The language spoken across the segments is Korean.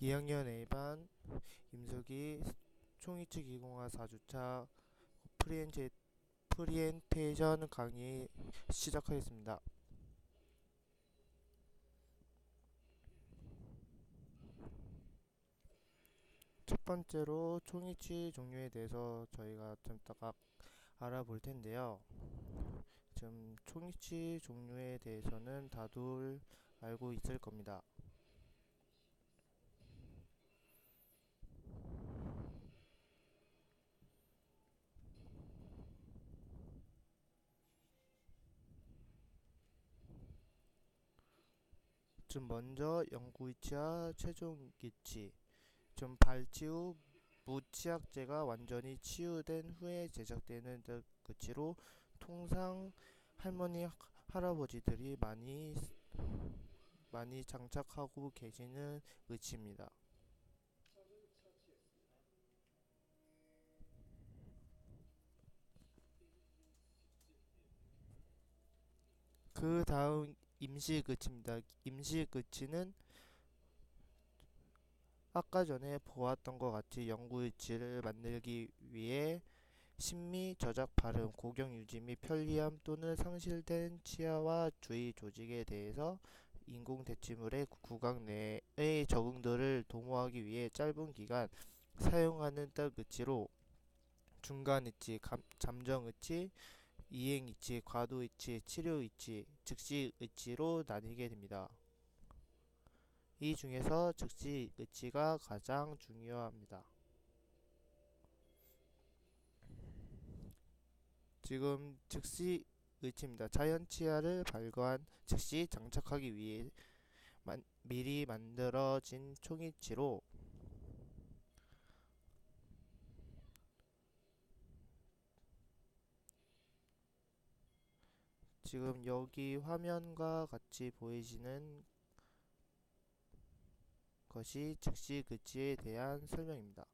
2학년 A반 임석이 총이치 기공학 4주차 프리엔테이션 강의 시작하겠습니다. 첫 번째로 총이치 종류에 대해서 저희가 좀 딱 알아볼 텐데요. 지금 총이치 종류에 대해서는 다들 알고 있을 겁니다. 좀 먼저 영구이치와 최종이치, 좀 발치 후 무치약제가 완전히 치유된 후에 제작되는 끝으로 통상 할머니 할아버지들이 많이 장착하고 계시는 의치입니다. 그 다음 임식 의치입니다. 임식 의치는 아까 전에 보았던 것 같이 영구 의치를 만들기 위해 심미, 저작, 발음, 고경 유지 및 편리함 또는 상실된 치아와 주위 조직에 대해서 인공 대치물의 구강 내의 적응도를 도모하기 위해 짧은 기간 사용하는 뜻의치로 중간의치, 잠정의치, 이행의치, 과도의치, 치료의치, 즉시의치로 나뉘게 됩니다. 이 중에서 즉시의치가 가장 중요합니다. 지금 즉시 의치입니다. 자연 치아를 발견한 즉시 장착하기 위해 미리 만들어진 총이치로 지금 여기 화면과 같이 보이시는 것이 즉시 의치에 대한 설명입니다.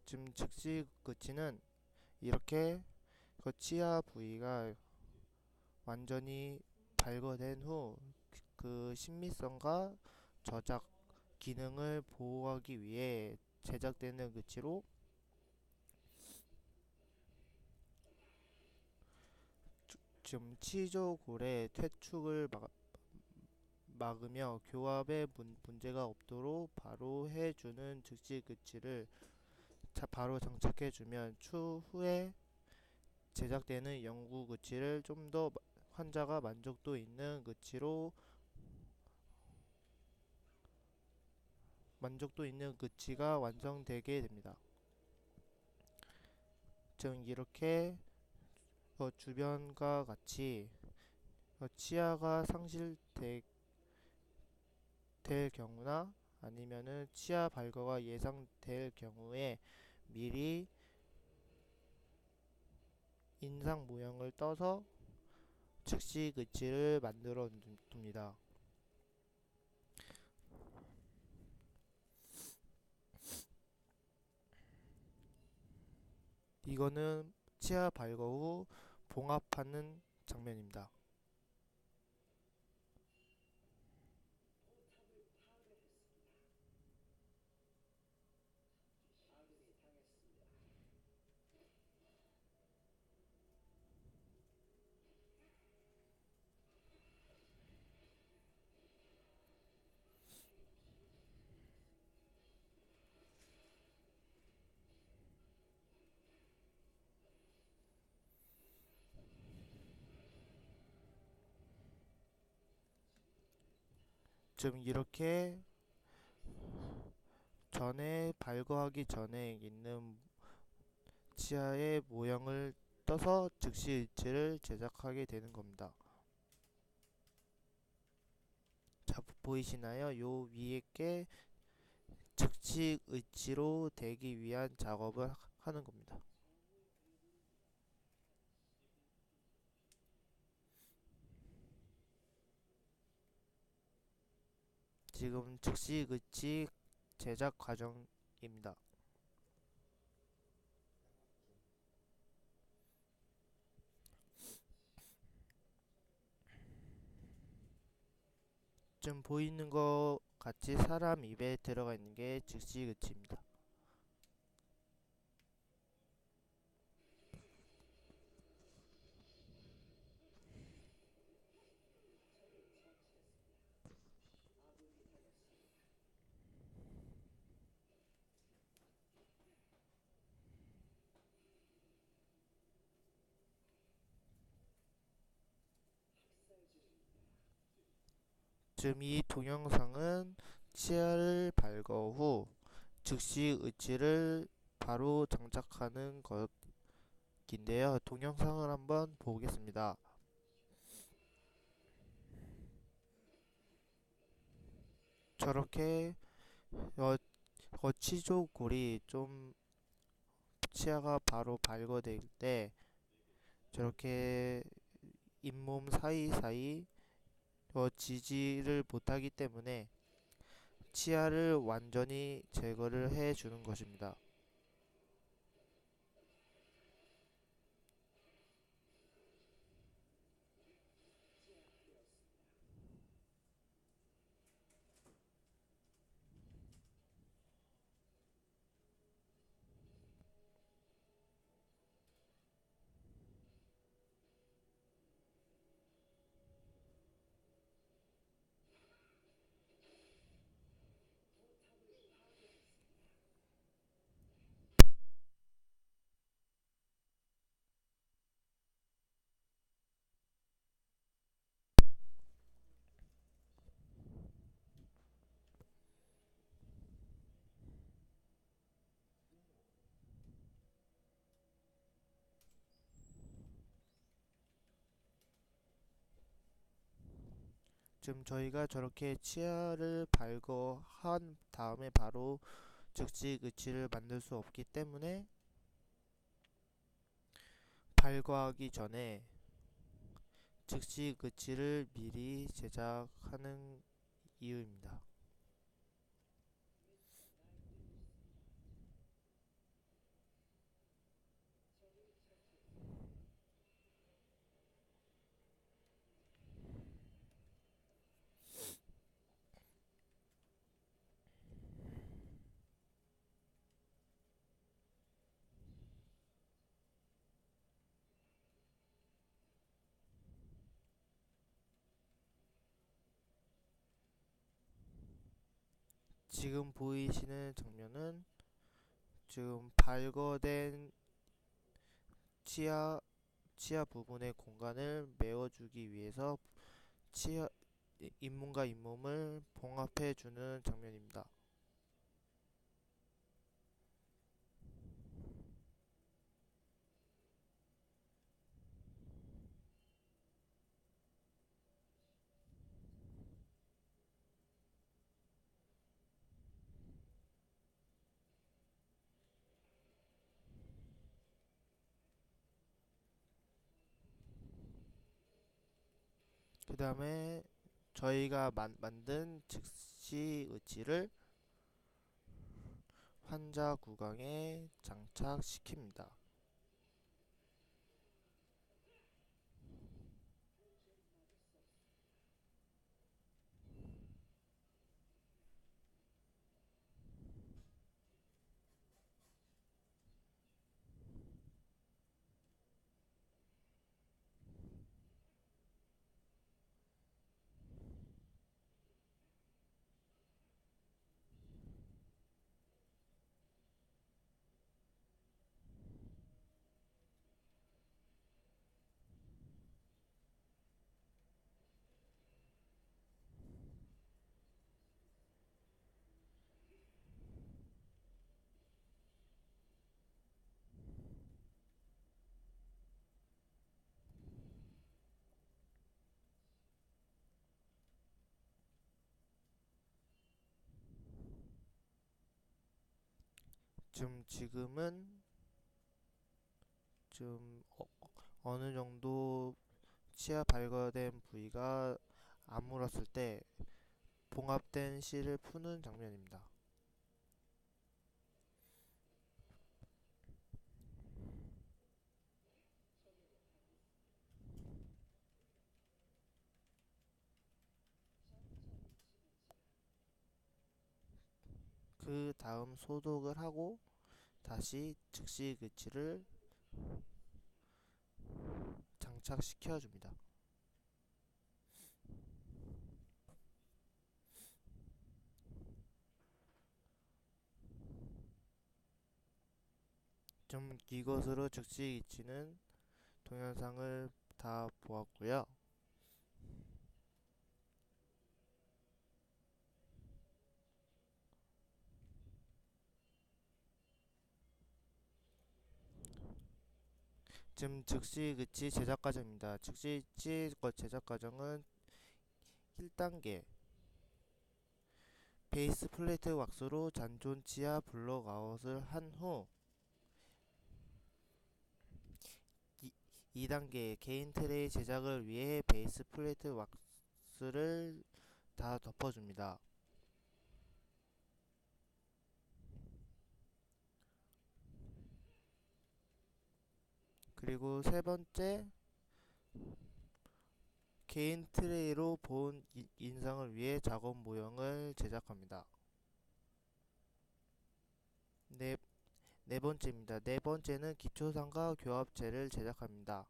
지금 즉시 의치는 이렇게 그 치아 부위가 완전히 발견된 후 그 신미성과 저작 기능을 보호하기 위해 제작되는 의치로 지금 치조골의 퇴축을 막으며 교합에 문제가 없도록 바로 해주는 즉시 의치를 바로 장착해주면 추후에 제작되는 영구 의치를 좀 더 환자가 만족도 있는 의치가 완성되게 됩니다. 즉 이렇게 주변과 같이 치아가 상실될 경우나 아니면은 치아 발거가 예상될 경우에 미리 인상 모형을 떠서 즉시 의치를 만들어 둡니다. 이거는 치아 발거 후 봉합하는 장면입니다. 좀 이렇게 전에 발거하기 전에 있는 치아의 모형을 떠서 즉시 의치를 제작하게 되는 겁니다. 자, 보이시나요? 요 위에 게 즉시 의치로 되기 위한 작업을 하는 겁니다. 지금 즉시 의치 제작 과정입니다. 지금 보이는 것 같이 사람 입에 들어가 있는 게 즉시그치입니다. 지금 이 동영상은 치아를 발거 후 즉시 의치를 바로 장착하는 것인데요. 동영상을 한번 보겠습니다. 저렇게 거치조골이 좀 치아가 바로 발거될 때 저렇게 잇몸 사이사이 지지를 못하기 때문에 치아를 완전히 제거를 해주는 것입니다. 지금 저희가 저렇게 치아를 발거한 다음에 바로 즉시 의치를 만들 수 없기 때문에 발거하기 전에 즉시 의치를 미리 제작하는 이유입니다. 지금 보이시는 장면은 지금 발거된 치아 치아 부분의 공간을 메워주기 위해서 치아 잇몸과 잇몸을 봉합해주는 장면입니다. 그 다음에 저희가 만든 즉시 의치를 환자 구강에 장착시킵니다. 지금은 좀 어느 정도 치아 발거된 부위가 아물었을 때 봉합된 실을 푸는 장면입니다. 그 다음 소독을 하고 다시 즉시 그치를 장착시켜 줍니다. 이것으로 즉시 그치는 동영상을 다 보았고요. 지금 즉시 그치 제작 과정입니다. 즉시 그치 제작 과정은 1단계 베이스 플레이트 왁스로 잔존 치아 블록아웃을 한 후 2단계 개인 트레이 제작을 위해 베이스 플레이트 왁스를 다 덮어줍니다. 그리고 세 번째 개인 트레이로 본 인상을 위해 작업 모형을 제작합니다. 네 번째입니다. 네 번째는 기초상과 교합체를 제작합니다.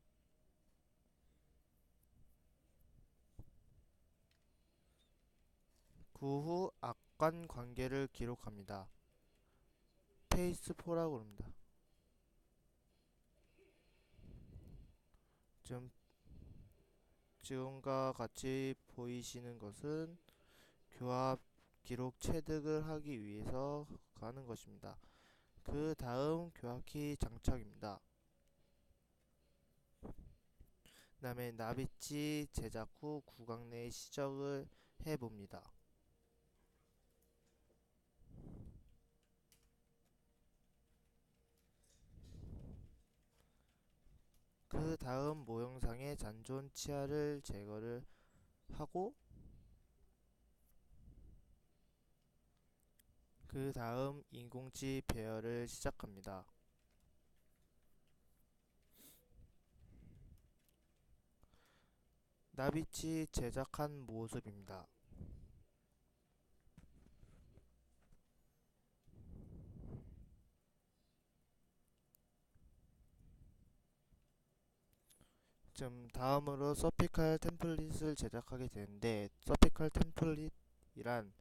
그 후 악관 관계를 기록합니다. 페이스 4라고 합니다. 지금과 같이 보이시는 것은 교합 기록 체득을 하기 위해서 가는 것입니다. 그 다음 교합키 장착입니다. 그 다음에 나비치 제작 후 구강 내 시적을 해봅니다. 그 다음 모형상의 잔존 치아를 제거를 하고 그 다음 인공치 배열을 시작합니다. 나비치 제작한 모습입니다. 다음으로 서피칼 템플릿을 제작하게 되는데 서피칼 템플릿이란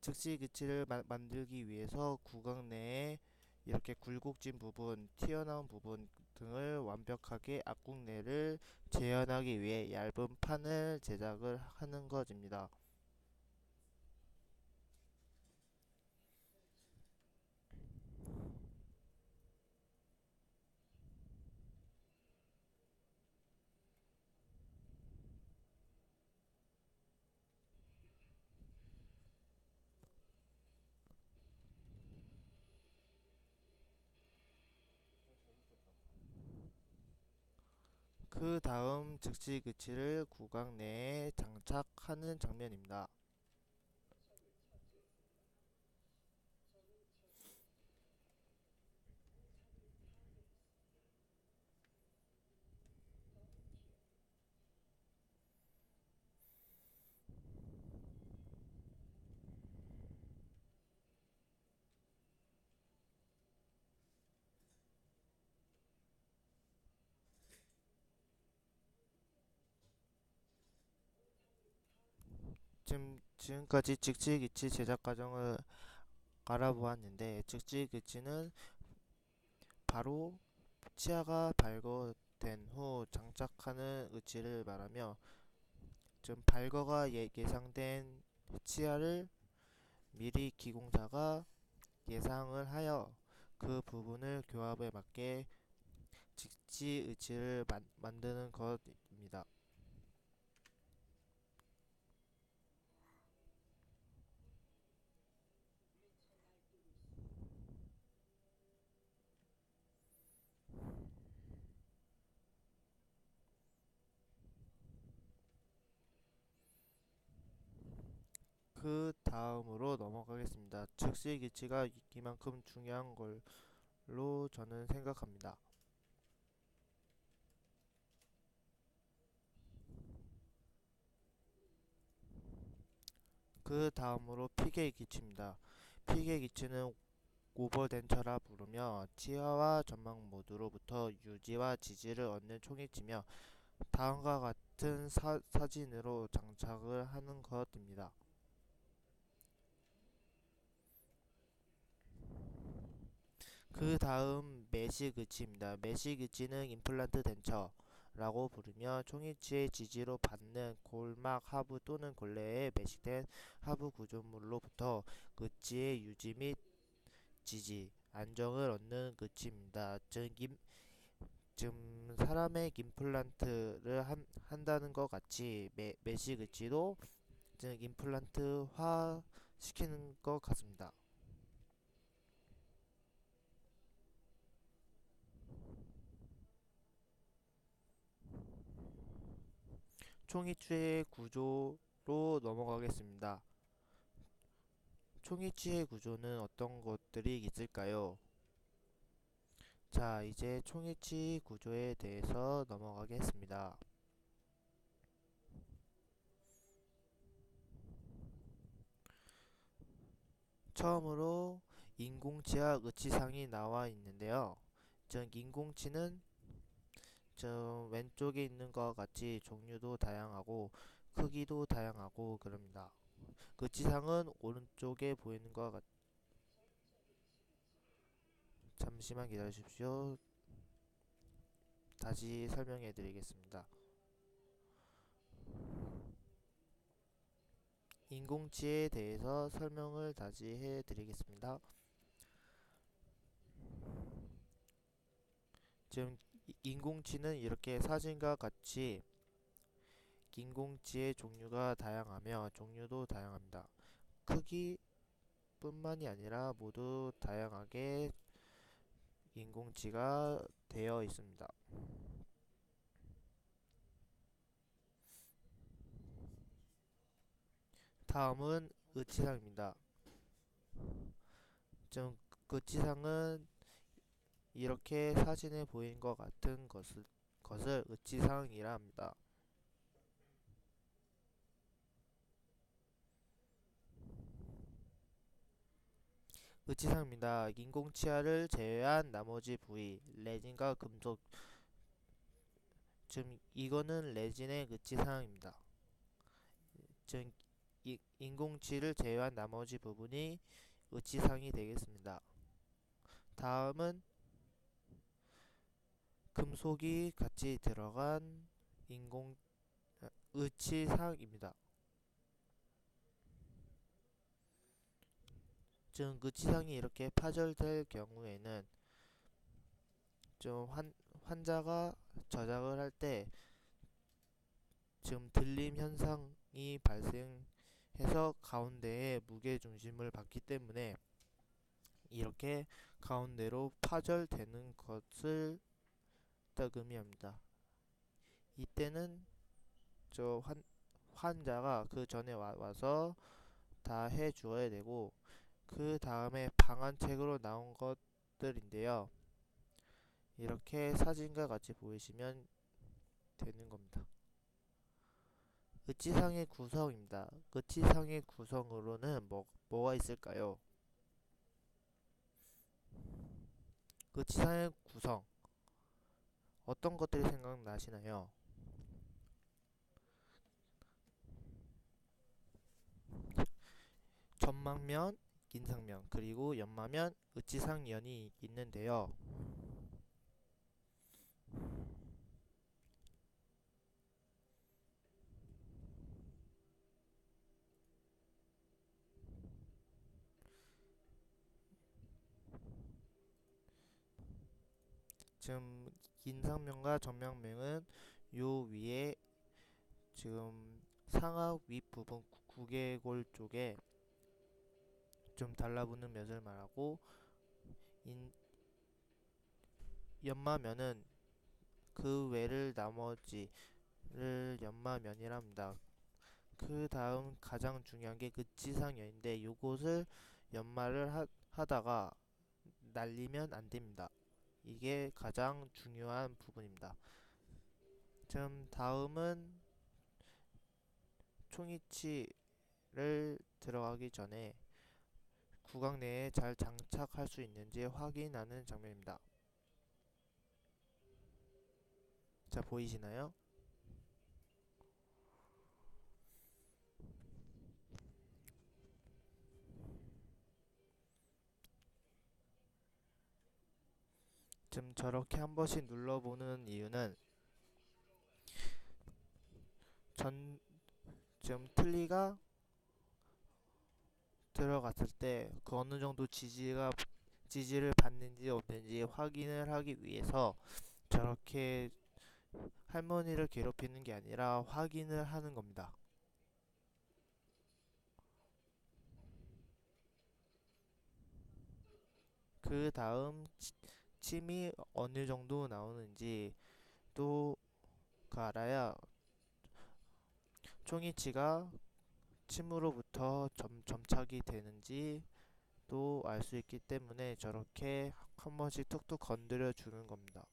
즉시 그치를 만들기 위해서 구강 내에 이렇게 굴곡진 부분, 튀어나온 부분 등을 완벽하게 앞국내를 재현하기 위해 얇은 판을 제작을 하는 것입니다. 그 다음 즉시 그치를 구강 내에 장착하는 장면입니다. 지금까지 즉시 그치 제작 과정을 알아보았는데 즉시 그치는 바로 치아가 발거된 후 장착하는 의치를 말하며 발거가 예상된 치아를 미리 기공사가 예상을 하여 그 부분을 교합에 맞게 직지 의치를 만드는 것입니다. 그 다음으로 넘어가겠습니다. 즉시 기치가 이만큼 중요한 걸로 저는 생각합니다. 그 다음으로 피게 기치입니다. 피계 기치는 오버덴처라 부르며 치아와 전망 모두로부터 유지와 지지를 얻는 총이치며 다음과 같은 사진으로 장착을 하는 것입니다. 그 다음 매시그치입니다. 매시그치는 임플란트 덴처라고 부르며 총이치의 지지로 받는 골막 하부 또는 골내에 매식된 하부 구조물로부터 그치의 유지 및 지지, 안정을 얻는 그치입니다. 즉 사람의 임플란트를 한다는 것 같이 매시그치도 즉 임플란트화 시키는 것 같습니다. 총이치의 구조로 넘어가겠습니다. 총이치의 구조는 어떤 것들이 있을까요? 자, 이제 총이치 구조에 대해서 넘어가겠습니다. 처음으로 인공치와 의치상이 나와 있는데요. 즉 인공치는 왼쪽에 있는 것 같이 종류도 다양하고 크기도 다양하고 그럽니다. 의치상은 오른쪽에 보이는 것 같... 잠시만 기다리십시오. 다시 설명해 드리겠습니다. 인공치에 대해서 설명을 다시 해 드리겠습니다. 지금 인공치는 이렇게 사진과 같이 인공치의 종류가 다양하며 종류도 다양합니다. 크기뿐만이 아니라 모두 다양하게 인공치가 되어 있습니다. 다음은 의치상입니다. 좀 의치상은 이렇게 사진에 보인 것 같은 것을 의치상이라 합니다. 의치상입니다. 인공치아를 제외한 나머지 부위, 레진과 금속, 즉 이거는 레진의 의치상입니다. 즉 인공치를 제외한 나머지 부분이 의치상이 되겠습니다. 다음은 금속이 같이 들어간 인공 의치상입니다. 즉 의치상이 이렇게 파절될 경우에는 좀 환자가 저작을 할 때 지금 들림 현상이 발생해서 가운데에 무게 중심을 받기 때문에 이렇게 가운데로 파절되는 것을 딱 의미합니다. 이때는 환자가 그 전에 와서 다 해 주어야 되고 그 다음에 방안책으로 나온 것들인데요. 이렇게 사진과 같이 보이시면 되는 겁니다. 의치상의 구성입니다. 의치상의 구성으로는 뭐가 있을까요? 의치상의 구성 어떤 것들이 생각나시나요? 전망면, 인상면, 그리고 연마면, 의치상면이 있는데요. 지금 인상면과 전면면은 요 위에 지금 상악 윗부분 구개골 쪽에 좀 달라붙는 면을 말하고 연마면은 그 외를 나머지를 연마면이라 합니다. 그 다음 가장 중요한 게 극지상면인데 요것을 연마를 하다가 날리면 안 됩니다. 이게 가장 중요한 부분입니다. 지금 다음은 총이치를 들어가기 전에 구강 내에 잘 장착할 수 있는지 확인하는 장면입니다. 자, 보이시나요? 지금 저렇게 한 번씩 눌러보는 이유는 전 지금 틀니가 들어갔을 때 그 어느 정도 지지를 받는지 없는지 확인을 하기 위해서 저렇게 할머니를 괴롭히는 게 아니라 확인을 하는 겁니다. 그 다음 침이 어느 정도 나오는지 또 그 알아야 총이치가 침으로부터 점착이 되는지 또 알 수 있기 때문에 저렇게 한 번씩 툭툭 건드려 주는 겁니다.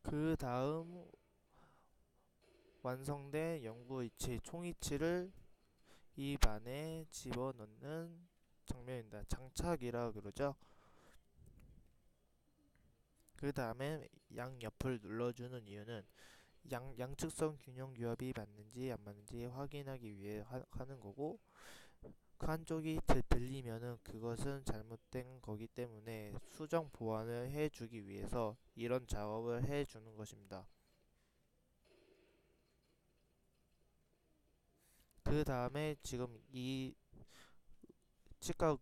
그 다음 완성된 연구이치 총이치를 입 안에 집어넣는 장면입니다. 장착이라 그러죠. 그 다음에 양옆을 눌러주는 이유는 양측성 균형 규합이 맞는지 안 맞는지 확인하기 위해 하는 거고, 그 한쪽이 들리면은 그것은 잘못된 거기 때문에 수정 보완을 해주기 위해서 이런 작업을 해주는 것입니다. 그 다음에 지금 이 치과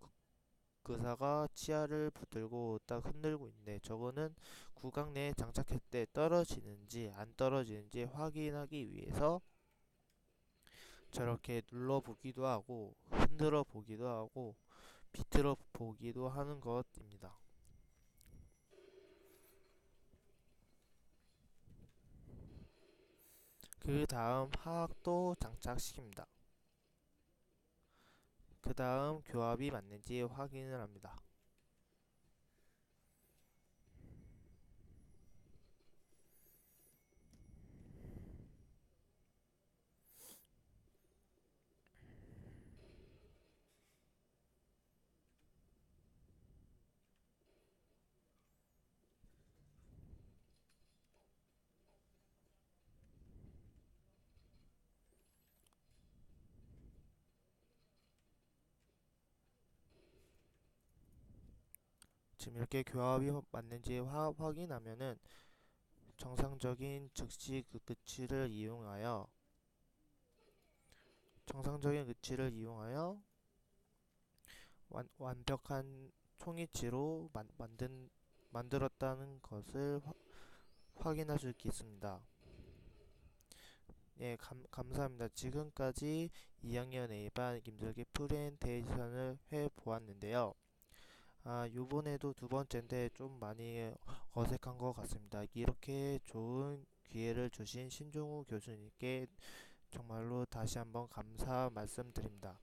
의사가 치아를 붙들고 딱 흔들고 있는데, 저거는 구강 내에 장착할 때 떨어지는지 안 떨어지는지 확인하기 위해서 저렇게 눌러 보기도 하고 흔들어 보기도 하고 비틀어 보기도 하는 것입니다. 그 다음 하악도 장착시킵니다. 그 다음 교합이 맞는지 확인을 합니다. 지금 이렇게 교합이 맞는지 확인하면은 정상적인 즉시 끝을 이용하여 정상적인 끝을 이용하여 완벽한 총이치로 만들었다는 것을 확인할 수 있습니다. 예, 감사합니다. 지금까지 2학년 A반 김슬기 프레젠테이션을 해보았는데요. 요번에도 두 번째인데 좀 많이 어색한 것 같습니다. 이렇게 좋은 기회를 주신 신종우 교수님께 정말로 다시 한번 감사 말씀드립니다.